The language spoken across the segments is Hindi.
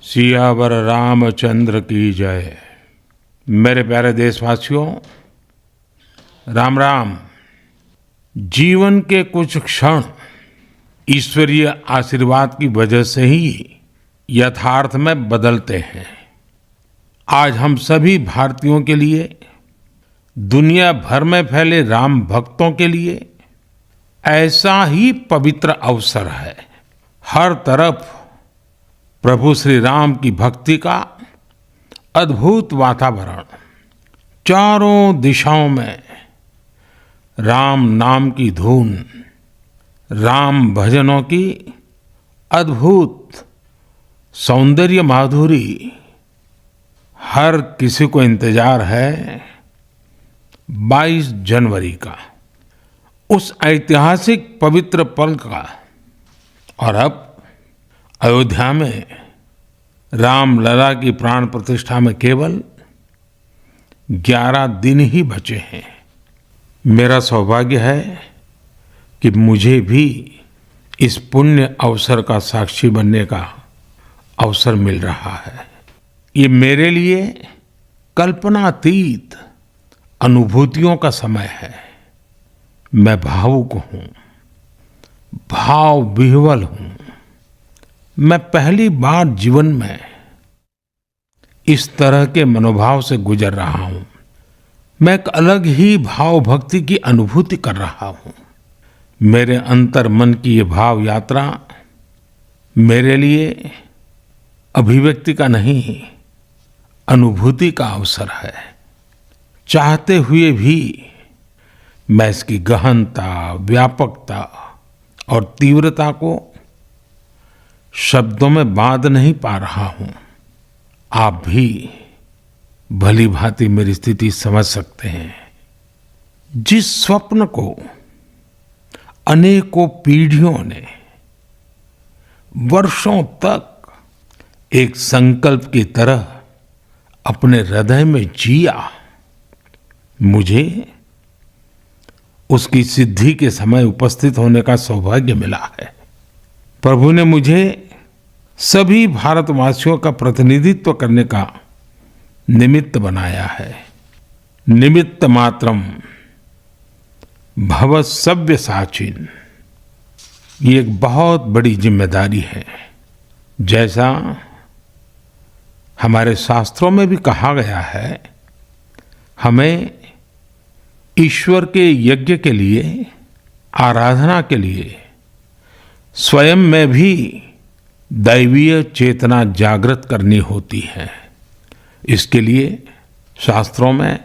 सियावर रामचंद्र की जय। मेरे प्यारे देशवासियों, राम राम। जीवन के कुछ क्षण ईश्वरीय आशीर्वाद की वजह से ही यथार्थ में बदलते हैं। आज हम सभी भारतीयों के लिए, दुनिया भर में फैले राम भक्तों के लिए ऐसा ही पवित्र अवसर है। हर तरफ प्रभु श्री राम की भक्ति का अद्भुत वातावरण, चारों दिशाओं में राम नाम की धुन, राम भजनों की अद्भुत सौंदर्य माधुरी। हर किसी को इंतजार है 22 जनवरी का, उस ऐतिहासिक पवित्र पल का। और अब अयोध्या में रामलला की प्राण प्रतिष्ठा में केवल 11 दिन ही बचे हैं। मेरा सौभाग्य है कि मुझे भी इस पुण्य अवसर का साक्षी बनने का अवसर मिल रहा है। ये मेरे लिए कल्पनातीत अनुभूतियों का समय है। मैं भावुक हूँ, भाव विह्वल हूँ। मैं पहली बार जीवन में इस तरह के मनोभाव से गुजर रहा हूँ। मैं एक अलग ही भाव भक्ति की अनुभूति कर रहा हूँ। मेरे अंतर मन की ये भाव यात्रा मेरे लिए अभिव्यक्ति का नहीं, अनुभूति का अवसर है। चाहते हुए भी मैं इसकी गहनता, व्यापकता और तीव्रता को शब्दों में बांध नहीं पा रहा हूं। आप भी भली भांति मेरी स्थिति समझ सकते हैं। जिस स्वप्न को अनेकों पीढ़ियों ने वर्षों तक एक संकल्प की तरह अपने हृदय में जिया, मुझे उसकी सिद्धि के समय उपस्थित होने का सौभाग्य मिला है। प्रभु ने मुझे सभी भारतवासियों का प्रतिनिधित्व करने का निमित्त बनाया है। निमित्त मात्रम भव सव्यसाचिन। ये एक बहुत बड़ी जिम्मेदारी है। जैसा हमारे शास्त्रों में भी कहा गया है, हमें ईश्वर के यज्ञ के लिए, आराधना के लिए स्वयं में भी दैवीय चेतना जागृत करनी होती है। इसके लिए शास्त्रों में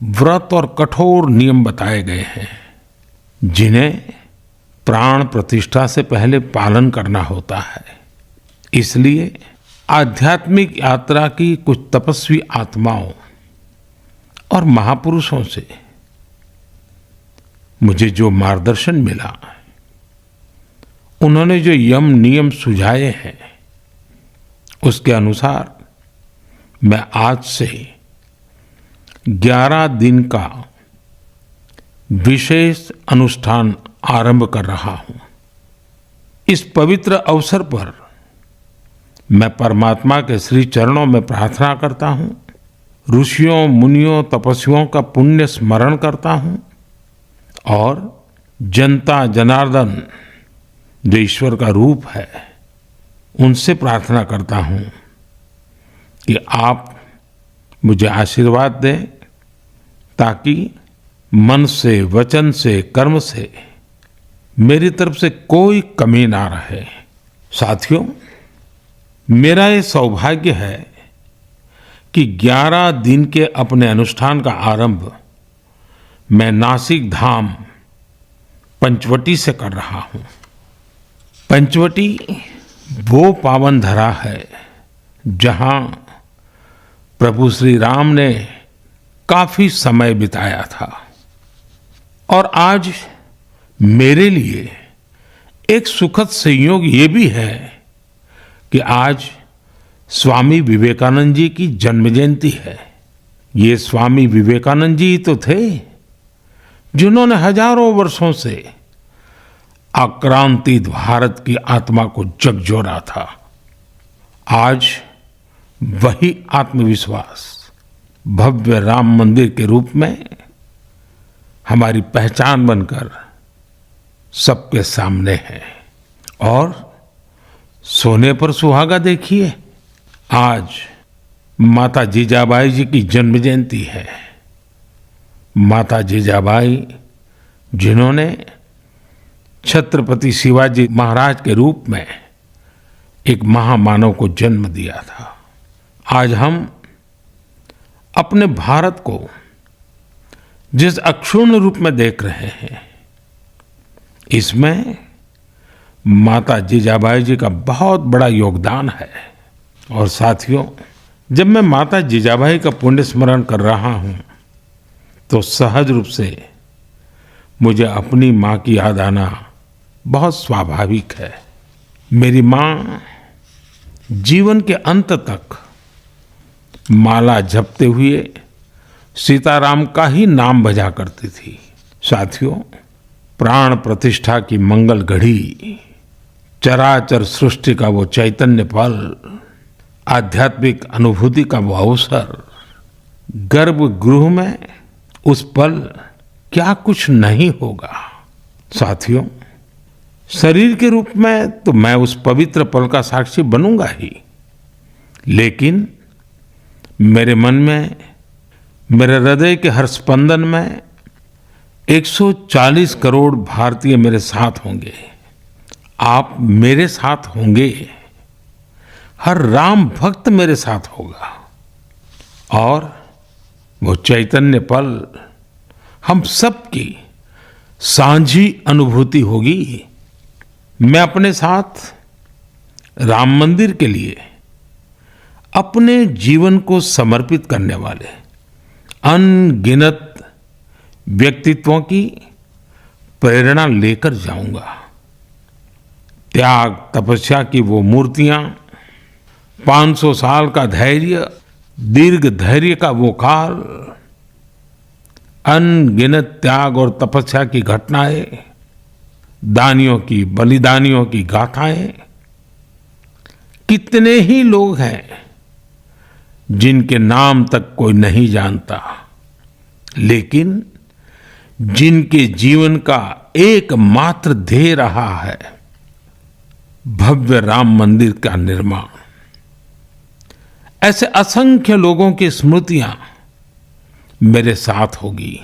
व्रत और कठोर नियम बताए गए हैं, जिन्हें प्राण प्रतिष्ठा से पहले पालन करना होता है। इसलिए आध्यात्मिक यात्रा की कुछ तपस्वी आत्माओं और महापुरुषों से मुझे जो मार्गदर्शन मिला, उन्होंने जो यम नियम सुझाए हैं, उसके अनुसार मैं आज से 11 दिन का विशेष अनुष्ठान आरंभ कर रहा हूं। इस पवित्र अवसर पर मैं परमात्मा के श्री चरणों में प्रार्थना करता हूं, ऋषियों, मुनियों, तपस्वियों का पुण्य स्मरण करता हूं और जनता जनार्दन जो ईश्वर का रूप है, उनसे प्रार्थना करता हूं कि आप मुझे आशीर्वाद दें, ताकि मन से, वचन से, कर्म से मेरी तरफ से कोई कमी ना रहे। साथियों, मेरा ये सौभाग्य है कि 11 दिन के अपने अनुष्ठान का आरंभ मैं नासिक धाम पंचवटी से कर रहा हूं। पंचवटी वो पावन धरा है जहां प्रभु श्री राम ने काफी समय बिताया था। और आज मेरे लिए एक सुखद संयोग ये भी है कि आज स्वामी विवेकानंद जी की जन्म जयंती है। ये स्वामी विवेकानंद जी तो थे जिन्होंने हजारों वर्षों से आक्रांतित भारत की आत्मा को झकझोरा था। आज वही आत्मविश्वास भव्य राम मंदिर के रूप में हमारी पहचान बनकर सबके सामने है। और सोने पर सुहागा देखिए, आज माता जीजाबाई जी की जन्म जयंती है। माता जीजाबाई जिन्होंने छत्रपति शिवाजी महाराज के रूप में एक महामानव को जन्म दिया था। आज हम अपने भारत को जिस अक्षुण्ण रूप में देख रहे हैं, इसमें माता जीजाबाई जी का बहुत बड़ा योगदान है। और साथियों, जब मैं माता जीजाबाई का पुण्य स्मरण कर रहा हूं तो सहज रूप से मुझे अपनी माँ की याद आना बहुत स्वाभाविक है। मेरी माँ जीवन के अंत तक माला जपते हुए सीताराम का ही नाम भजा करती थी। साथियों, प्राण प्रतिष्ठा की मंगल घड़ी, चराचर सृष्टि का वो चैतन्य पल, आध्यात्मिक अनुभूति का वो अवसर, गर्भगृह में उस पल क्या कुछ नहीं होगा। साथियों, शरीर के रूप में तो मैं उस पवित्र पल का साक्षी बनूंगा ही, लेकिन मेरे मन में, मेरे हृदय के हर स्पंदन में 140 करोड़ भारतीय मेरे साथ होंगे। आप मेरे साथ होंगे, हर राम भक्त मेरे साथ होगा और वो चैतन्य पल हम सबकी साझी अनुभूति होगी। मैं अपने साथ राम मंदिर के लिए अपने जीवन को समर्पित करने वाले अनगिनत व्यक्तित्वों की प्रेरणा लेकर जाऊंगा। त्याग तपस्या की वो मूर्तियां, 500 साल का धैर्य, दीर्घ धैर्य का वो काल, अनगिनत त्याग और तपस्या की घटनाएं, दानियों की, बलिदानियों की गाथाएं। कितने ही लोग हैं जिनके नाम तक कोई नहीं जानता, लेकिन जिनके जीवन का एकमात्र ध्येय रहा है भव्य राम मंदिर का निर्माण। ऐसे असंख्य लोगों की स्मृतियां मेरे साथ होगी।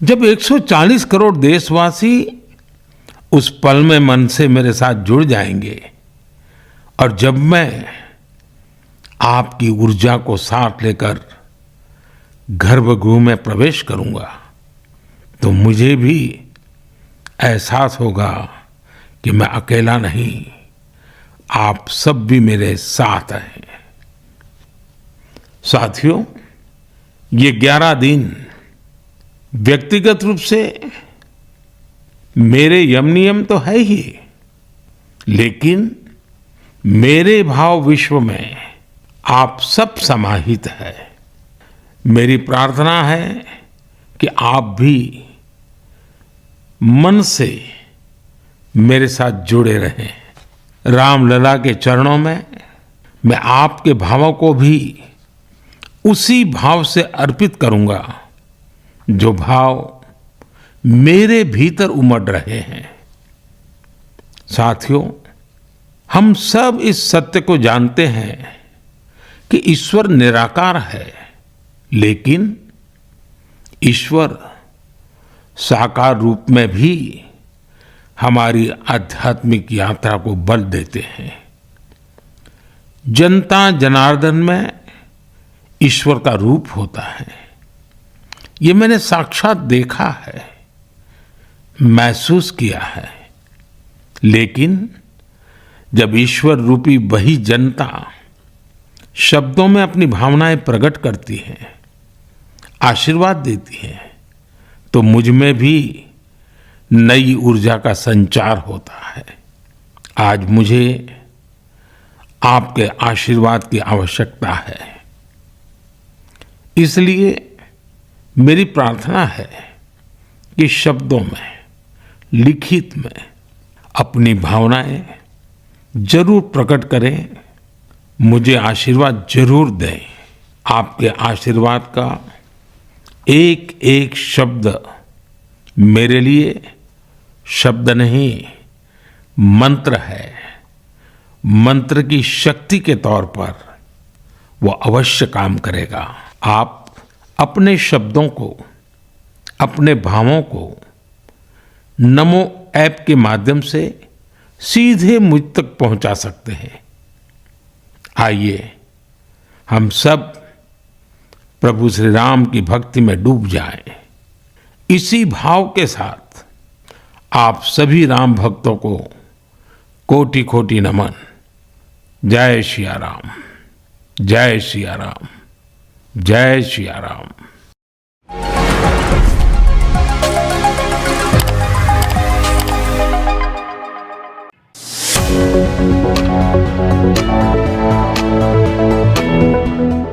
जब 140 करोड़ देशवासी उस पल में मन से मेरे साथ जुड़ जाएंगे और जब मैं आपकी ऊर्जा को साथ लेकर गर्भगृह में प्रवेश करूंगा तो मुझे भी एहसास होगा कि मैं अकेला नहीं, आप सब भी मेरे साथ हैं। साथियों, ये 11 दिन व्यक्तिगत रूप से मेरे यम नियम तो है ही, लेकिन मेरे भाव विश्व में आप सब समाहित है। मेरी प्रार्थना है कि आप भी मन से मेरे साथ जुड़े रहें। रामलला के चरणों में मैं आपके भावों को भी उसी भाव से अर्पित करूंगा जो भाव मेरे भीतर उमड़ रहे हैं। साथियों, हम सब इस सत्य को जानते हैं कि ईश्वर निराकार है, लेकिन ईश्वर साकार रूप में भी हमारी आध्यात्मिक यात्रा को बल देते हैं। जनता जनार्दन में ईश्वर का रूप होता है, ये मैंने साक्षात देखा है, महसूस किया है। लेकिन जब ईश्वर रूपी वही जनता शब्दों में अपनी भावनाएं प्रकट करती है, आशीर्वाद देती है, तो मुझ में भी नई ऊर्जा का संचार होता है। आज मुझे आपके आशीर्वाद की आवश्यकता है, इसलिए मेरी प्रार्थना है कि शब्दों में, लिखित में अपनी भावनाएं जरूर प्रकट करें मुझे आशीर्वाद जरूर दें। आपके आशीर्वाद का एक एक शब्द मेरे लिए शब्द नहीं, मंत्र है। मंत्र की शक्ति के तौर पर वो अवश्य काम करेगा। आप अपने शब्दों को, अपने भावों को नमो ऐप के माध्यम से सीधे मुझ तक पहुंचा सकते हैं। आइए हम सब प्रभु श्री राम की भक्ति में डूब जाएं। इसी भाव के साथ आप सभी राम भक्तों को कोटि कोटि नमन। जय सिया राम, जय सिया राम, जय सिया राम।